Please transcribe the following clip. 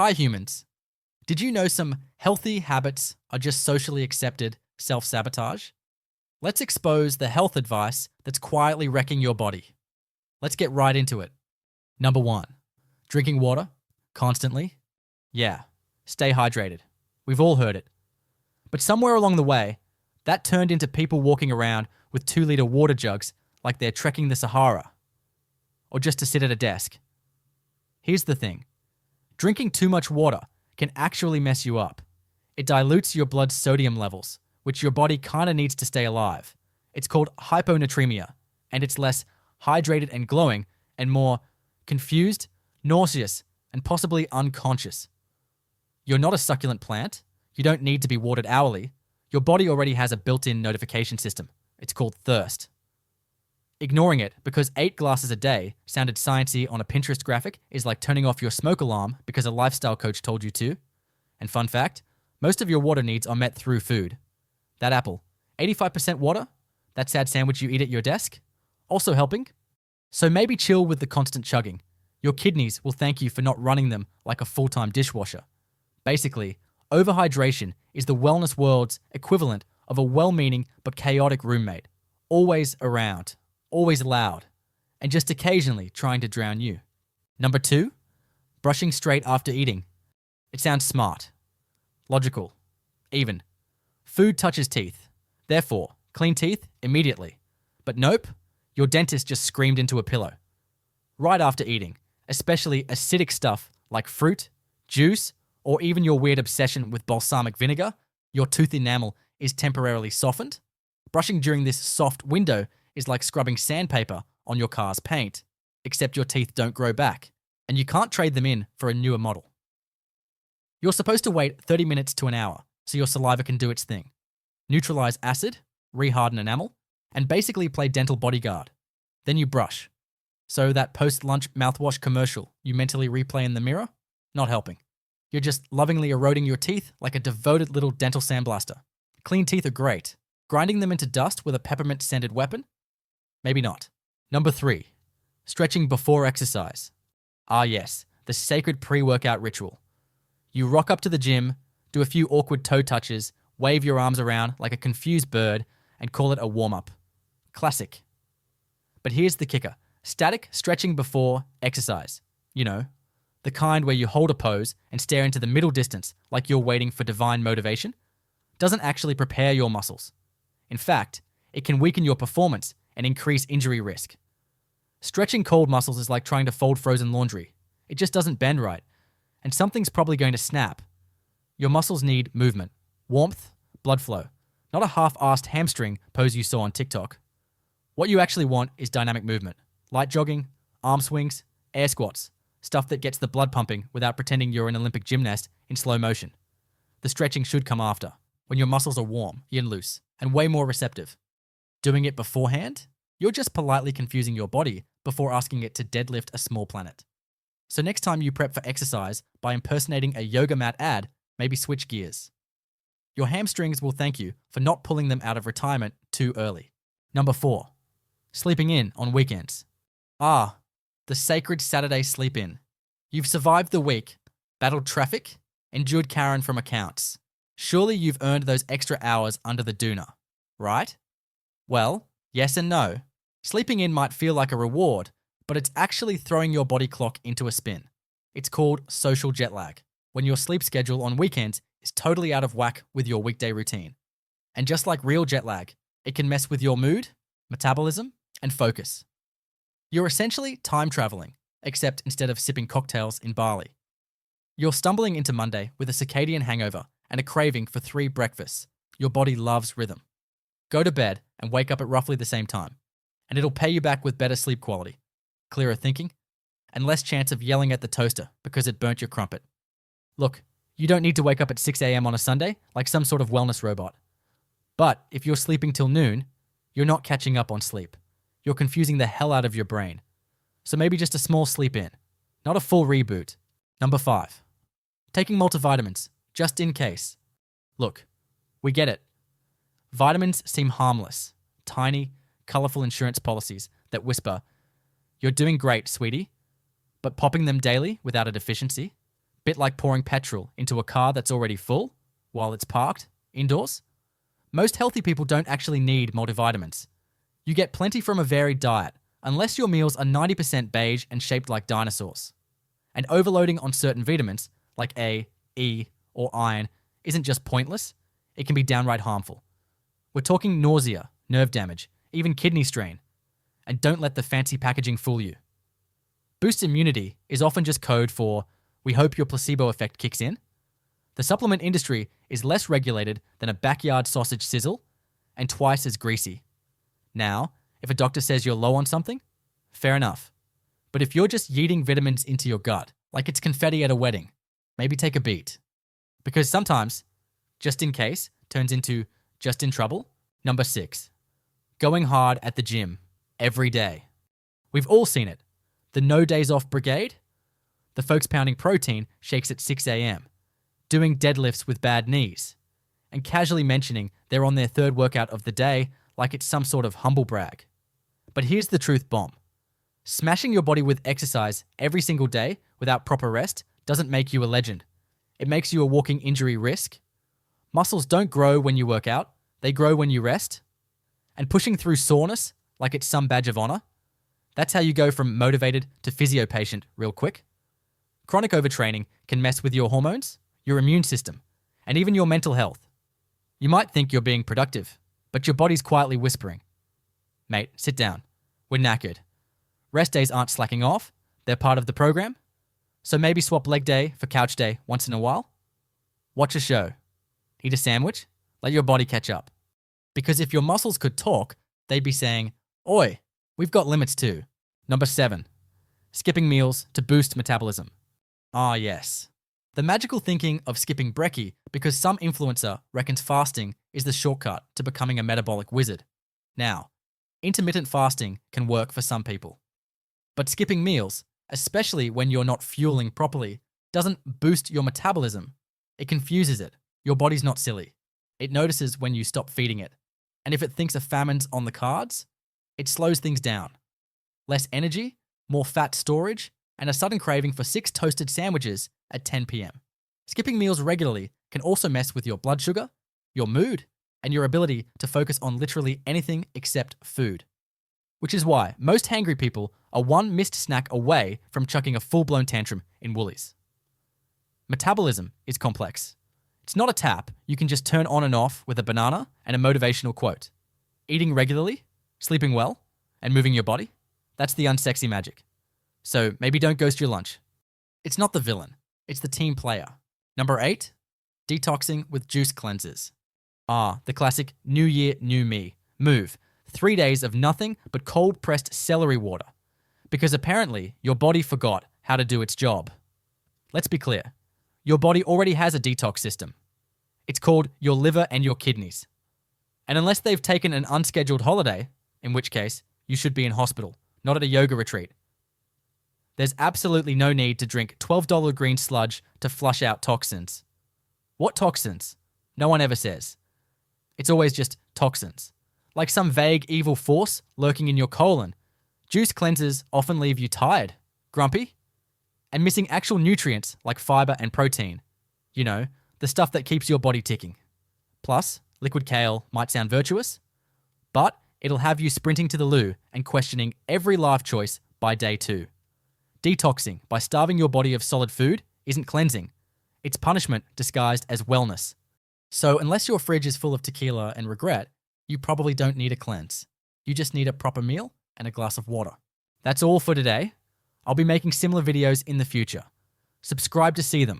Hi humans. Did you know some healthy habits are just socially accepted self-sabotage? Let's expose the health advice that's quietly wrecking your body. Let's get right into it. Number 1. Drinking water constantly. Yeah, stay hydrated. We've all heard it. But somewhere along the way, that turned into people walking around with 2-liter water jugs like they're trekking the Sahara, or just to sit at a desk. Here's the thing. Drinking too much water can actually mess you up. It dilutes your blood sodium levels, which your body kinda needs to stay alive. It's called hyponatremia, and it's less hydrated and glowing and more confused, nauseous, and possibly unconscious. You're not a succulent plant. You don't need to be watered hourly. Your body already has a built-in notification system. It's called thirst. Ignoring it because 8 glasses a day sounded sciencey on a Pinterest graphic is like turning off your smoke alarm because a lifestyle coach told you to. And fun fact, most of your water needs are met through food. That apple, 85% water? That sad sandwich you eat at your desk? Also helping? So maybe chill with the constant chugging. Your kidneys will thank you for not running them like a full-time dishwasher. Basically, overhydration is the wellness world's equivalent of a well-meaning but chaotic roommate. Always around, always loud, and just occasionally trying to drown you. Number 2, brushing straight after eating. It sounds smart, logical, even. Food touches teeth. Therefore, clean teeth immediately. But nope, your dentist just screamed into a pillow. Right after eating, especially acidic stuff like fruit, juice, or even your weird obsession with balsamic vinegar, your tooth enamel is temporarily softened. Brushing during this soft window is like scrubbing sandpaper on your car's paint, except your teeth don't grow back, and you can't trade them in for a newer model. You're supposed to wait 30 minutes to an hour so your saliva can do its thing. Neutralize acid, reharden enamel, and basically play dental bodyguard. Then you brush. So that post-lunch mouthwash commercial you mentally replay in the mirror? Not helping. You're just lovingly eroding your teeth like a devoted little dental sandblaster. Clean teeth are great. Grinding them into dust with a peppermint-scented weapon? Maybe not. Number 3. Stretching before exercise. Ah yes, the sacred pre-workout ritual. You rock up to the gym, do a few awkward toe touches, wave your arms around like a confused bird, and call it a warm-up. Classic. But here's the kicker. Static stretching before exercise. You know, the kind where you hold a pose and stare into the middle distance like you're waiting for divine motivation, doesn't actually prepare your muscles. In fact, it can weaken your performance and increase injury risk. Stretching cold muscles is like trying to fold frozen laundry. It just doesn't bend right, and something's probably going to snap. Your muscles need movement, warmth, blood flow, not a half-assed hamstring pose you saw on TikTok. What you actually want is dynamic movement. Light jogging, arm swings, air squats, stuff that gets the blood pumping without pretending you're an Olympic gymnast in slow motion. The stretching should come after, when your muscles are warm and loose, and way more receptive. Doing it beforehand? You're just politely confusing your body before asking it to deadlift a small planet. So next time you prep for exercise by impersonating a yoga mat ad, maybe switch gears. Your hamstrings will thank you for not pulling them out of retirement too early. Number 4. Sleeping in on weekends. Ah, the sacred Saturday sleep in. You've survived the week, battled traffic, endured Karen from accounts. Surely you've earned those extra hours under the doona, right? Well, yes and no. Sleeping in might feel like a reward, but it's actually throwing your body clock into a spin. It's called social jet lag, when your sleep schedule on weekends is totally out of whack with your weekday routine. And just like real jet lag, it can mess with your mood, metabolism, and focus. You're essentially time traveling, except instead of sipping cocktails in Bali. You're stumbling into Monday with a circadian hangover and a craving for 3 breakfasts. Your body loves rhythm. Go to bed and wake up at roughly the same time, and it'll pay you back with better sleep quality, clearer thinking, and less chance of yelling at the toaster because it burnt your crumpet. Look, you don't need to wake up at 6 a.m. on a Sunday like some sort of wellness robot. But if you're sleeping till noon, you're not catching up on sleep. You're confusing the hell out of your brain. So maybe just a small sleep in, not a full reboot. Number 5. Taking multivitamins, just in case. Look, we get it. Vitamins seem harmless, tiny, colorful insurance policies that whisper, "You're doing great, sweetie," but popping them daily without a deficiency? Bit like pouring petrol into a car that's already full while it's parked indoors. Most healthy people don't actually need multivitamins. You get plenty from a varied diet, unless your meals are 90% beige and shaped like dinosaurs. And overloading on certain vitamins, like A, E, or iron, isn't just pointless, it can be downright harmful. We're talking nausea, nerve damage, even kidney strain. And don't let the fancy packaging fool you. Boost immunity is often just code for, we hope your placebo effect kicks in. The supplement industry is less regulated than a backyard sausage sizzle and twice as greasy. Now, if a doctor says you're low on something, fair enough. But if you're just yeeting vitamins into your gut like it's confetti at a wedding, maybe take a beat. Because sometimes, just in case turns into just in trouble. Number 6, going hard at the gym every day. We've all seen it. The no days off brigade, the folks pounding protein shakes at 6 a.m., doing deadlifts with bad knees, and casually mentioning they're on their third workout of the day like it's some sort of humble brag. But here's the truth bomb. Smashing your body with exercise every single day without proper rest doesn't make you a legend. It makes you a walking injury risk. Muscles don't grow when you work out, they grow when you rest. And pushing through soreness like it's some badge of honor, that's how you go from motivated to physio patient real quick. Chronic overtraining can mess with your hormones, your immune system, and even your mental health. You might think you're being productive, but your body's quietly whispering, mate, sit down. We're knackered. Rest days aren't slacking off, they're part of the program. So maybe swap leg day for couch day once in a while. Watch a show. Eat a sandwich. Let your body catch up. Because if your muscles could talk, they'd be saying, oi, we've got limits too. Number 7, skipping meals to boost metabolism. Ah, yes. The magical thinking of skipping brekkie because some influencer reckons fasting is the shortcut to becoming a metabolic wizard. Now, intermittent fasting can work for some people. But skipping meals, especially when you're not fueling properly, doesn't boost your metabolism. It confuses it. Your body's not silly. It notices when you stop feeding it. And if it thinks a famine's on the cards, it slows things down. Less energy, more fat storage, and a sudden craving for 6 toasted sandwiches at 10 p.m. Skipping meals regularly can also mess with your blood sugar, your mood, and your ability to focus on literally anything except food. Which is why most hangry people are one missed snack away from chucking a full-blown tantrum in Woolies. Metabolism is complex. It's not a tap you can just turn on and off with a banana and a motivational quote. Eating regularly, sleeping well, and moving your body, that's the unsexy magic. So maybe don't ghost your lunch. It's not the villain, it's the team player. Number 8, detoxing with juice cleansers. Ah, the classic New Year, New Me. Move. 3 days of nothing but cold-pressed celery water. Because apparently your body forgot how to do its job. Let's be clear. Your body already has a detox system. It's called your liver and your kidneys. And unless they've taken an unscheduled holiday, in which case you should be in hospital, not at a yoga retreat, there's absolutely no need to drink $12 green sludge to flush out toxins. What toxins? No one ever says. It's always just toxins. Like some vague evil force lurking in your colon. Juice cleansers often leave you tired, grumpy, and missing actual nutrients like fiber and protein. You know, the stuff that keeps your body ticking. Plus, liquid kale might sound virtuous, but it'll have you sprinting to the loo and questioning every life choice by day 2. Detoxing by starving your body of solid food isn't cleansing. It's punishment disguised as wellness. So unless your fridge is full of tequila and regret, you probably don't need a cleanse. You just need a proper meal and a glass of water. That's all for today. I'll be making similar videos in the future. Subscribe to see them.